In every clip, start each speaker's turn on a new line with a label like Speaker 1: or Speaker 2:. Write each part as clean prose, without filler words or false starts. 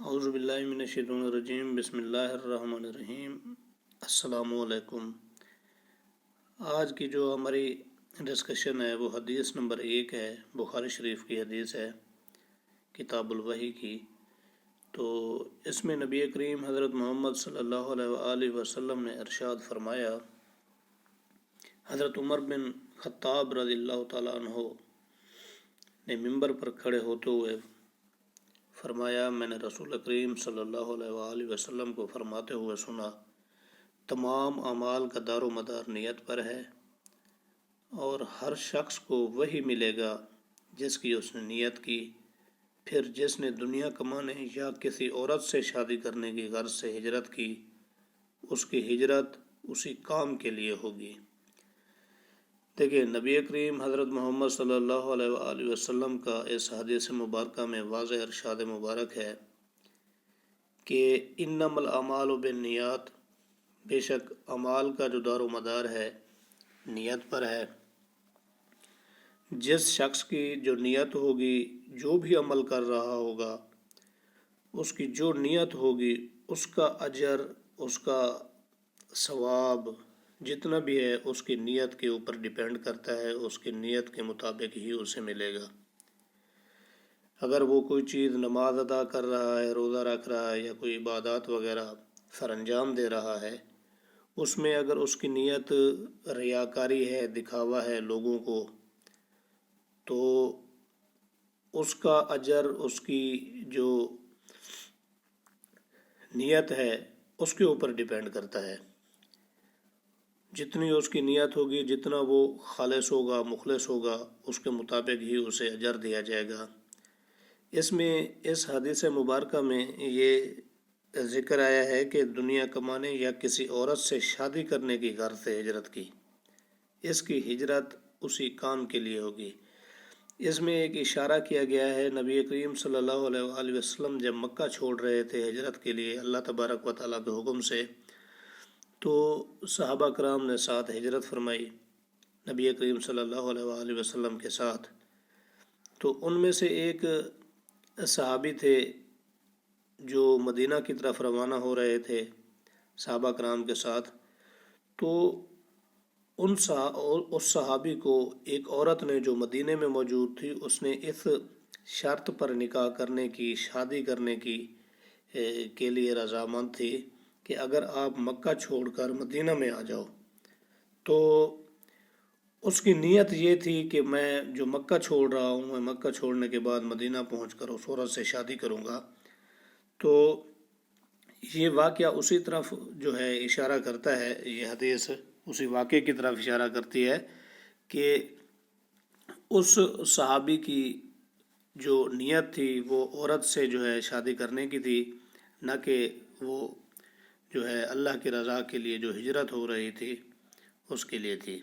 Speaker 1: اعوذ باللہ من الشیطان الرجیم، بسم اللہ الرحمن الرحیم۔ السلام علیکم۔ آج کی جو ہماری ڈسکشن ہے وہ حدیث نمبر 1 ہے، بخاری شریف کی حدیث ہے، کتاب الوحی کی۔ تو اس میں نبی کریم حضرت محمد صلی اللہ علیہ وآلہ وسلم نے ارشاد فرمایا، حضرت عمر بن خطاب رضی اللہ تعالیٰ عنہ نے ممبر پر کھڑے ہوتے ہوئے فرمایا، میں نے رسول کریم صلی اللہ علیہ وآلہ وسلم کو فرماتے ہوئے سنا، تمام اعمال کا دار و مدار نیت پر ہے، اور ہر شخص کو وہی ملے گا جس کی اس نے نیت کی۔ پھر جس نے دنیا کمانے یا کسی عورت سے شادی کرنے کی غرض سے ہجرت کی، اس کی ہجرت اسی کام کے لیے ہوگی۔ دیکھیں، نبی کریم حضرت محمد صلی اللہ علیہ وآلہ وسلم کا اس حدیث مبارکہ میں واضح ارشاد مبارک ہے کہ انما الاعمال بالنیات، بے شک اعمال کا جو دار و مدار ہے نیت پر ہے۔ جس شخص کی جو نیت ہوگی، جو بھی عمل کر رہا ہوگا، اس کی جو نیت ہوگی، اس کا اجر، اس کا ثواب جتنا بھی ہے اس کی نیت کے اوپر ڈیپینڈ کرتا ہے، اس کی نیت کے مطابق ہی اسے ملے گا۔ اگر وہ کوئی چیز نماز ادا کر رہا ہے، روزہ رکھ رہا ہے، یا کوئی عبادات وغیرہ سر انجام دے رہا ہے، اس میں اگر اس کی نیت ریاکاری ہے، دکھاوا ہے لوگوں کو، تو اس کا اجر اس کی جو نیت ہے اس کے اوپر ڈیپینڈ کرتا ہے۔ جتنی اس کی نیت ہوگی، جتنا وہ خالص ہوگا، مخلص ہوگا، اس کے مطابق ہی اسے اجر دیا جائے گا۔ اس میں اس حدیث مبارکہ میں یہ ذکر آیا ہے کہ دنیا کمانے یا کسی عورت سے شادی کرنے کی غرض سے ہجرت کی، اس کی ہجرت اسی کام کے لیے ہوگی۔ اس میں ایک اشارہ کیا گیا ہے، نبی کریم صلی اللہ علیہ وآلہ وسلم جب مکہ چھوڑ رہے تھے ہجرت کے لیے اللہ تبارک و تعالیٰ کے حکم سے، تو صحابہ کرام نے ساتھ ہجرت فرمائی نبی کریم صلی اللہ علیہ وآلہ وسلم کے ساتھ۔ تو ان میں سے ایک صحابی تھے جو مدینہ کی طرف روانہ ہو رہے تھے صحابہ کرام کے ساتھ، تو اس صحابی کو ایک عورت نے جو مدینہ میں موجود تھی، اس نے اس شرط پر نکاح کرنے کی، شادی کرنے کی کے لیے رضامند تھی کہ اگر آپ مکہ چھوڑ کر مدینہ میں آ جاؤ، تو اس کی نیت یہ تھی کہ میں جو مکہ چھوڑ رہا ہوں، میں مکہ چھوڑنے کے بعد مدینہ پہنچ کر اس عورت سے شادی کروں گا۔ تو یہ واقعہ اسی طرف جو ہے اشارہ کرتا ہے، یہ حدیث اسی واقعے کی طرف اشارہ کرتی ہے کہ اس صحابی کی جو نیت تھی وہ عورت سے جو ہے شادی کرنے کی تھی، نہ کہ وہ جو ہے اللہ کی رضا کے لیے جو ہجرت ہو رہی تھی اس کے لیے تھی۔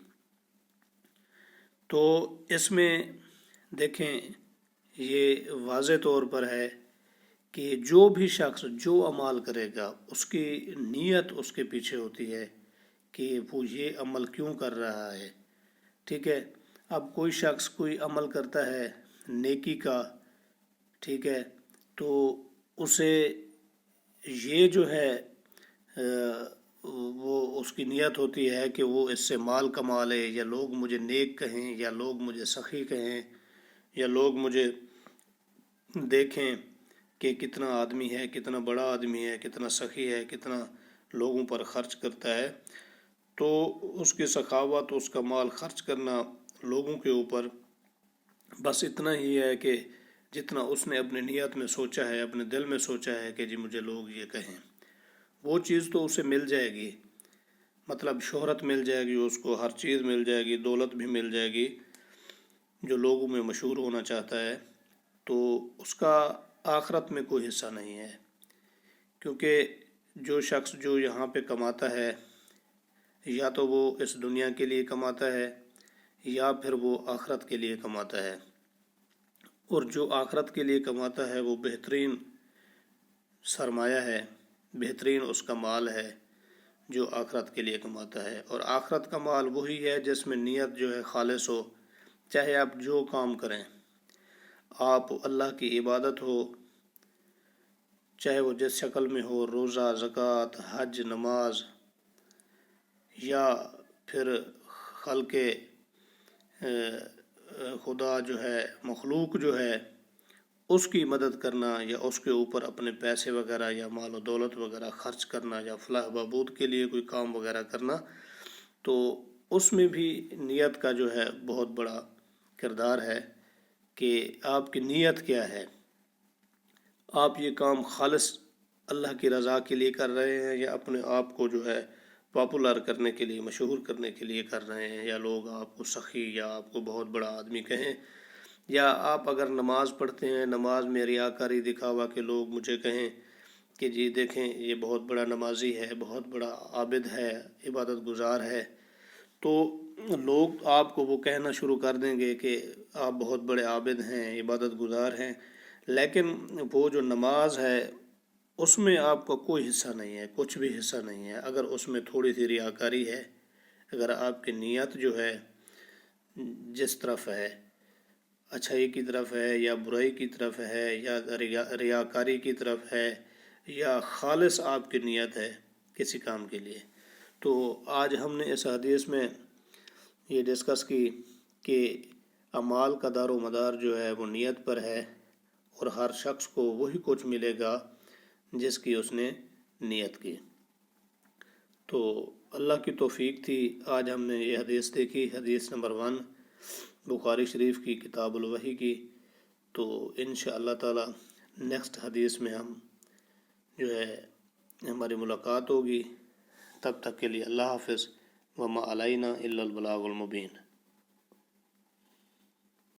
Speaker 1: تو اس میں دیکھیں، یہ واضح طور پر ہے کہ جو بھی شخص جو عمل کرے گا، اس کی نیت اس کے پیچھے ہوتی ہے کہ وہ یہ عمل کیوں کر رہا ہے۔ ٹھیک ہے، اب کوئی شخص کوئی عمل کرتا ہے نیکی کا، ٹھیک ہے، تو اسے یہ جو ہے وہ اس کی نیت ہوتی ہے کہ وہ اس سے مال کما لے، یا لوگ مجھے نیک کہیں، یا لوگ مجھے سخی کہیں، یا لوگ مجھے دیکھیں کہ کتنا آدمی ہے، کتنا بڑا آدمی ہے، کتنا سخی ہے، کتنا لوگوں پر خرچ کرتا ہے۔ تو اس کی سخاوت، اس کا مال خرچ کرنا لوگوں کے اوپر بس اتنا ہی ہے کہ جتنا اس نے اپنی نیت میں سوچا ہے، اپنے دل میں سوچا ہے کہ جی مجھے لوگ یہ کہیں، وہ چیز تو اسے مل جائے گی۔ مطلب شہرت مل جائے گی، اس کو ہر چیز مل جائے گی، دولت بھی مل جائے گی، جو لوگوں میں مشہور ہونا چاہتا ہے، تو اس کا آخرت میں کوئی حصہ نہیں ہے۔ کیونکہ جو شخص جو یہاں پہ کماتا ہے، یا تو وہ اس دنیا کے لیے کماتا ہے، یا پھر وہ آخرت کے لیے کماتا ہے، اور جو آخرت کے لیے کماتا ہے وہ بہترین سرمایہ ہے، بہترین اس کا مال ہے جو آخرت کے لیے کماتا ہے۔ اور آخرت کا مال وہی ہے جس میں نیت جو ہے خالص ہو، چاہے آپ جو کام کریں، آپ اللہ کی عبادت ہو، چاہے وہ جس شکل میں ہو، روزہ، زکوٰۃ، حج، نماز، یا پھر خلق خدا جو ہے، مخلوق جو ہے، اس کی مدد کرنا، یا اس کے اوپر اپنے پیسے وغیرہ یا مال و دولت وغیرہ خرچ کرنا، یا فلاح بہبود کے لیے کوئی کام وغیرہ کرنا، تو اس میں بھی نیت کا جو ہے بہت بڑا کردار ہے کہ آپ کی نیت کیا ہے۔ آپ یہ کام خالص اللہ کی رضا کے لیے کر رہے ہیں، یا اپنے آپ کو جو ہے پاپولر کرنے کے لیے، مشہور کرنے کے لیے کر رہے ہیں، یا لوگ آپ کو سخی یا آپ کو بہت بڑا آدمی کہیں، یا آپ اگر نماز پڑھتے ہیں، نماز میں ریاکاری دکھاوا کہ لوگ مجھے کہیں کہ جی دیکھیں یہ بہت بڑا نمازی ہے، بہت بڑا عابد ہے، عبادت گزار ہے، تو لوگ آپ کو وہ کہنا شروع کر دیں گے کہ آپ بہت بڑے عابد ہیں، عبادت گزار ہیں، لیکن وہ جو نماز ہے اس میں آپ کا کوئی حصہ نہیں ہے، کچھ بھی حصہ نہیں ہے۔ اگر اس میں تھوڑی سی ریاکاری ہے، اگر آپ کی نیت جو ہے جس طرف ہے، اچھائی کی طرف ہے یا برائی کی طرف ہے، یا ریاکاری کی طرف ہے، یا خالص آپ کی نیت ہے کسی کام کے لیے، تو آج ہم نے اس حدیث میں یہ ڈسکس کی کہ اعمال کا دار و مدار جو ہے وہ نیت پر ہے، اور ہر شخص کو وہی کچھ ملے گا جس کی اس نے نیت کی۔ تو اللہ کی توفیق تھی، آج ہم نے یہ حدیث دیکھی، حدیث نمبر 1 بخاری شریف کی کتاب الوحی کی۔ تو انشاءاللہ تعالی نیکسٹ حدیث میں ہم جو ہے ہماری ملاقات ہوگی، تب تک کے لیے اللہ حافظ، وما علینا الا البلاغ المبین۔